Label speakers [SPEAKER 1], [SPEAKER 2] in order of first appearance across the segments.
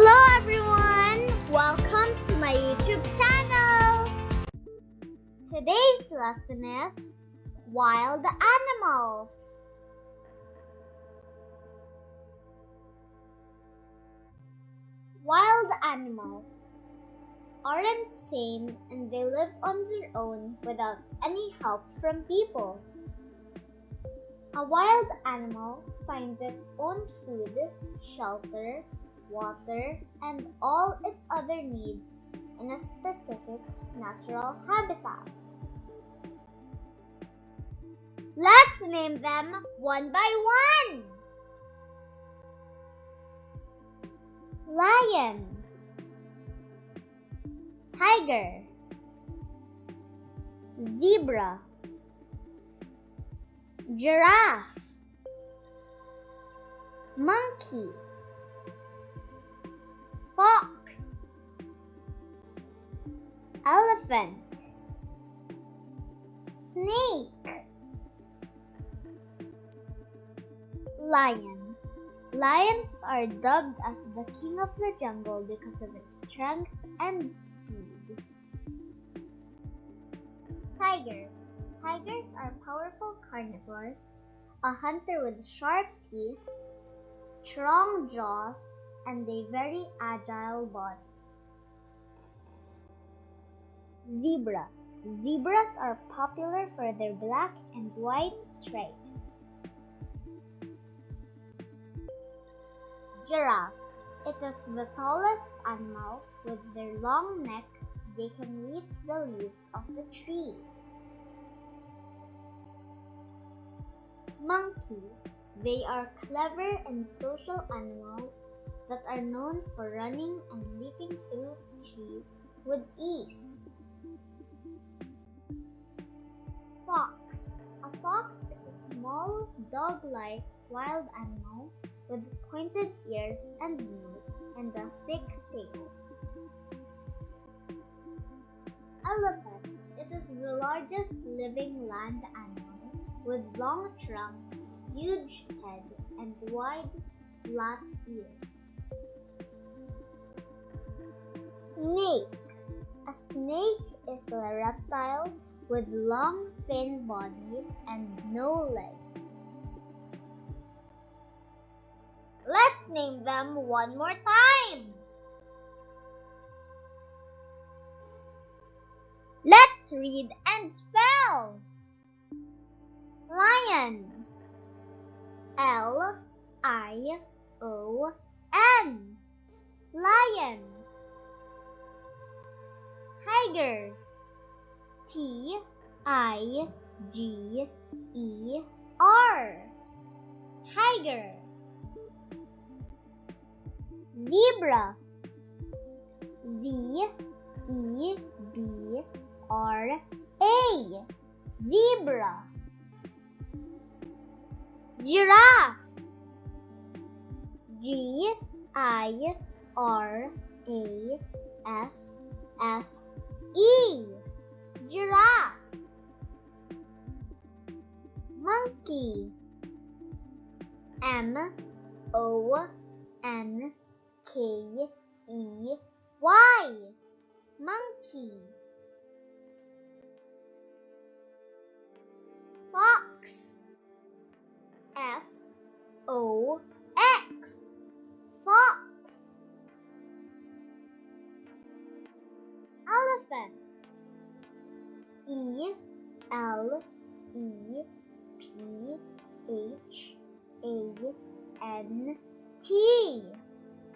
[SPEAKER 1] Hello everyone! Welcome to my YouTube channel! Today's lesson is Wild Animals. Wild animals aren't tame and they live on their own without any help from people. A wild animal finds its own food, shelter, water, and all its other needs in a specific natural habitat. Let's name them one by one. Lion, tiger, zebra, giraffe, monkey, fox, elephant, snake, lion. Lions are dubbed as the king of the jungle because of its strength and speed. Tiger. Tigers are powerful carnivores, a hunter with sharp teeth, strong jaws, and a very agile body. Zebra. Zebras are popular for their black and white stripes. Giraffe. It is the tallest animal. With their long neck, they can reach the leaves of the trees. Monkey. They are clever and social animals that are known for running and leaping through trees with ease. Fox. A fox is a small, dog-like wild animal with pointed ears and nose and a thick tail. Elephant. It is the largest living land animal with long trunk, huge head, and wide, flat ears. Snake. A snake is a reptile with long, thin body and no legs. Let's name them one more time. Let's read and spell. Lion. Lion. Lion. Tiger. Tiger. Tiger. Zebra. Zebra. Zebra. Giraffe. Giraffe. Giraffe. Monkey. Monkey. Monkey. Fox. Fox. Elephant. Elephant.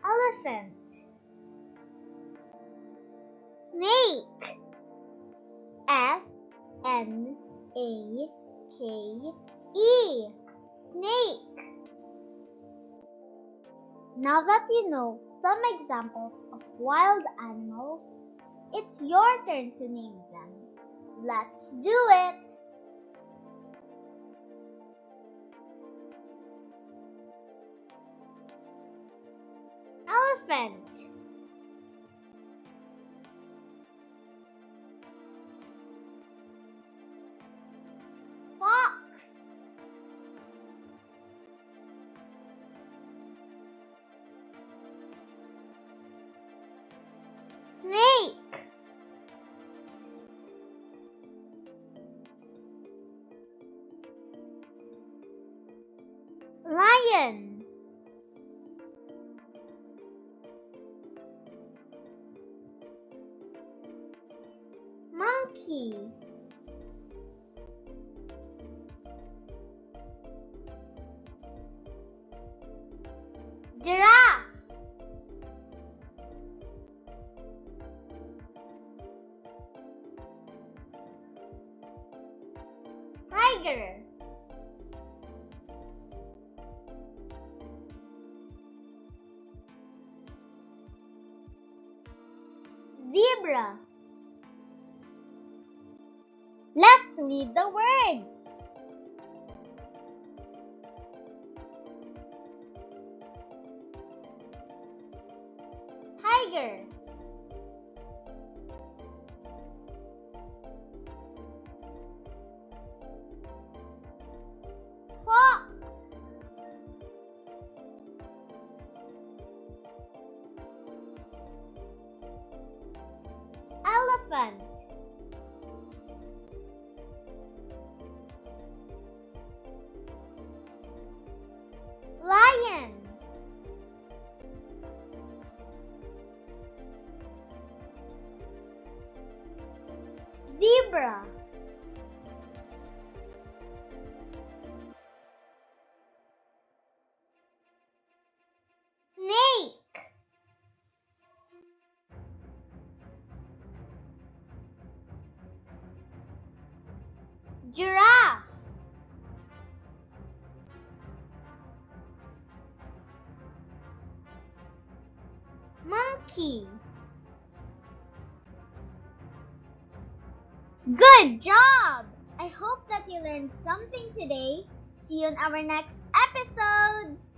[SPEAKER 1] Elephant. Snake. Snake. Now that you know some examples of wild animals, it's your turn to name them. Let's do it! Elephant. Fox. Monkey. Giraffe. Tiger. Zebra. Let's read the words. Tiger. Fox. Elephant. Lion. Zebra. Snake. Giraffe. Monkey. Good job! I hope that you learned something today. See you in our next episodes!